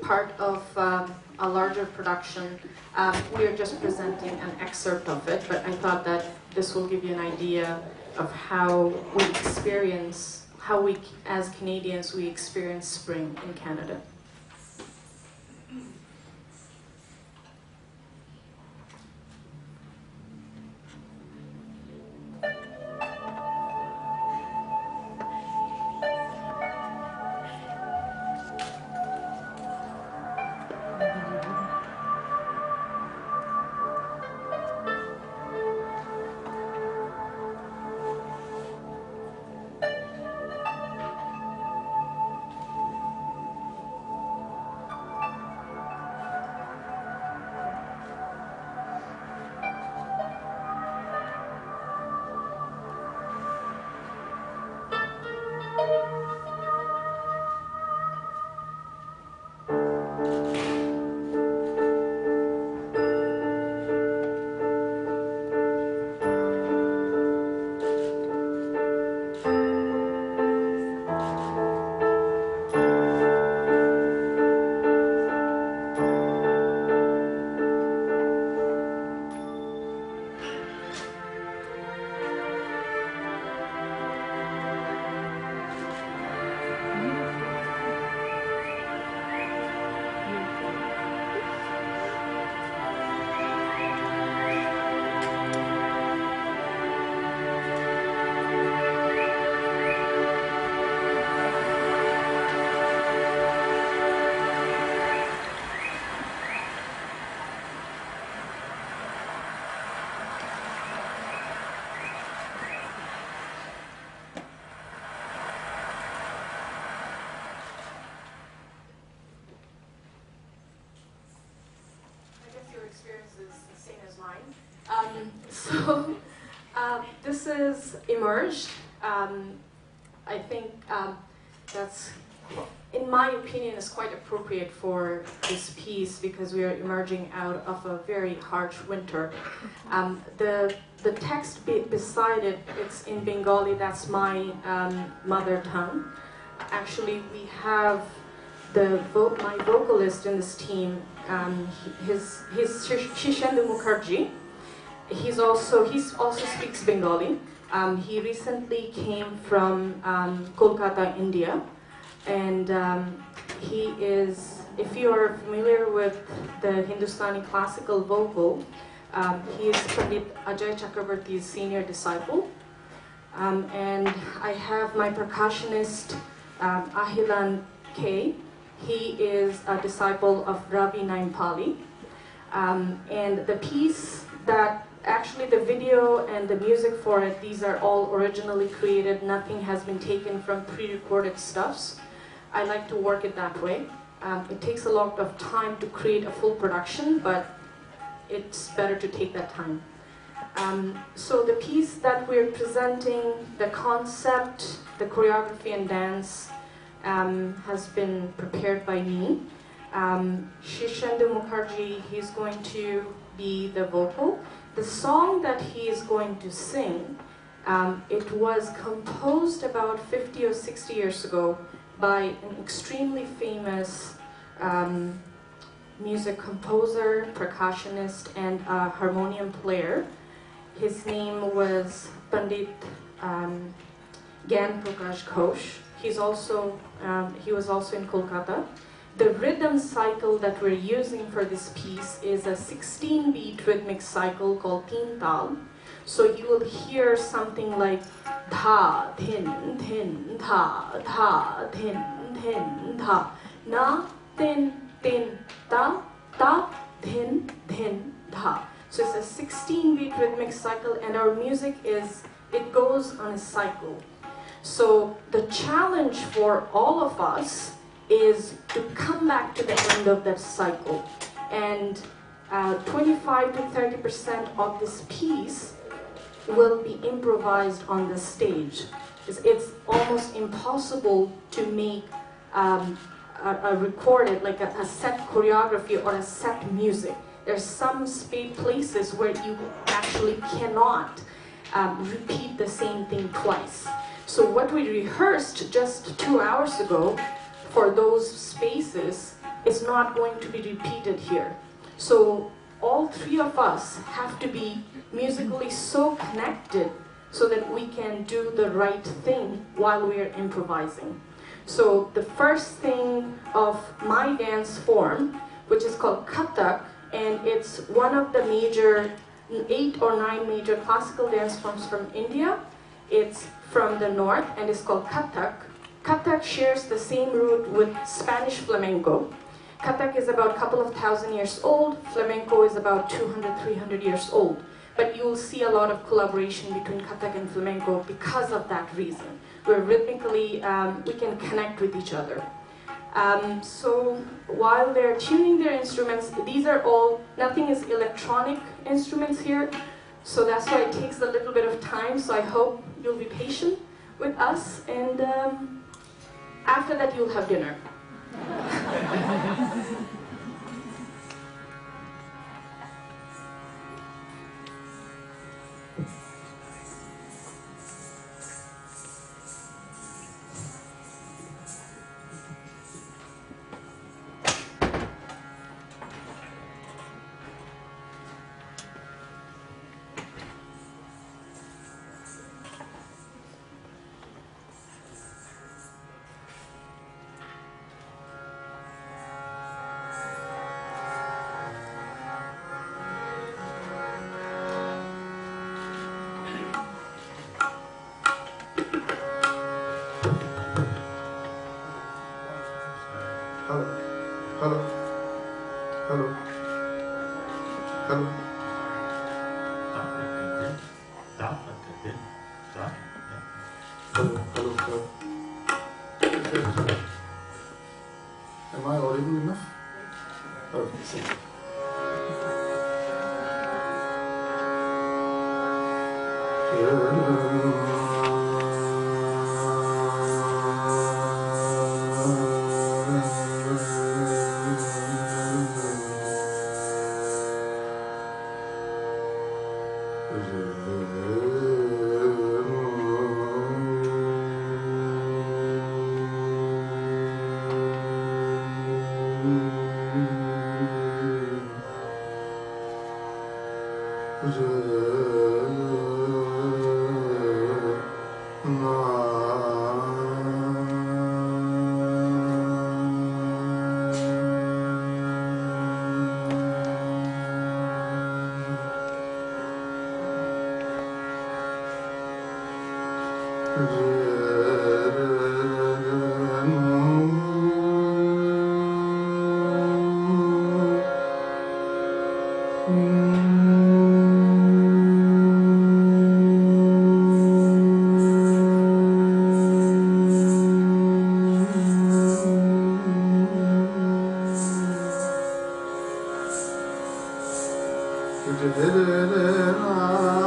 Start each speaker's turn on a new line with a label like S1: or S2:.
S1: part of a larger production. We are just presenting an excerpt of it, but I thought that this will give you an idea of how we experience, how we, as Canadians, we experience spring in Canada. This is emerged. I think that's, in my opinion, is quite appropriate for this piece because we are emerging out of a very harsh winter. The text beside it, it's in Bengali. That's my mother tongue. Actually, we have my vocalist in this team. He's Shirshendu Mukherjee. He also speaks Bengali. He recently came from Kolkata, India, and he is, if you are familiar with the Hindustani classical vocal, he is Pandit Ajay Chakrabarty's senior disciple. And I have my percussionist, Ahilan K. He is a disciple of Ravi Naimpali. And the piece that actually, the video and the music for it, these are all originally created. Nothing has been taken from pre-recorded stuffs. I like to work it that way. It takes a lot of time to create a full production, but it's better to take that time. So the piece that we're presenting, the concept, the choreography and dance has been prepared by me. Shirshendu Mukherjee, he's going to be the vocal. The song that he is going to sing, it was composed about 50 or 60 years ago by an extremely famous music composer, percussionist, and harmonium player. His name was Pandit Gyan Prakash Ghosh. He was also in Kolkata. The rhythm cycle that we're using for this piece is a 16-beat rhythmic cycle called Taal. So you will hear something like dha, thin, thin, dha, dha, thin, thin, dha, na, thin, thin, da, da, thin, thin, dha. So it's a 16-beat rhythmic cycle, and our music it goes on a cycle. So the challenge for all of us is to come back to the end of that cycle. And 25 to 30% of this piece will be improvised on the stage. It's almost impossible to make a recorded, like a set choreography or a set music. There's some places where you actually cannot repeat the same thing twice. So what we rehearsed just 2 hours ago for those spaces is not going to be repeated here. So all three of us have to be musically so connected so that we can do the right thing while we are improvising. So the first thing of my dance form, which is called Kathak, and it's one of the major 8 or 9 major classical dance forms from India. It's from the north and it's called Kathak. Kathak shares the same root with Spanish flamenco. Kathak is about a couple of thousand years old, flamenco is about 200, 300 years old. But you'll see a lot of collaboration between Kathak and flamenco because of that reason, where rhythmically we can connect with each other. So while they're tuning their instruments, these are all, nothing is electronic instruments here, so that's why it takes a little bit of time, so I hope you'll be patient with us, and after that you'll have dinner.
S2: Am I audible enough? Okay.
S3: Ra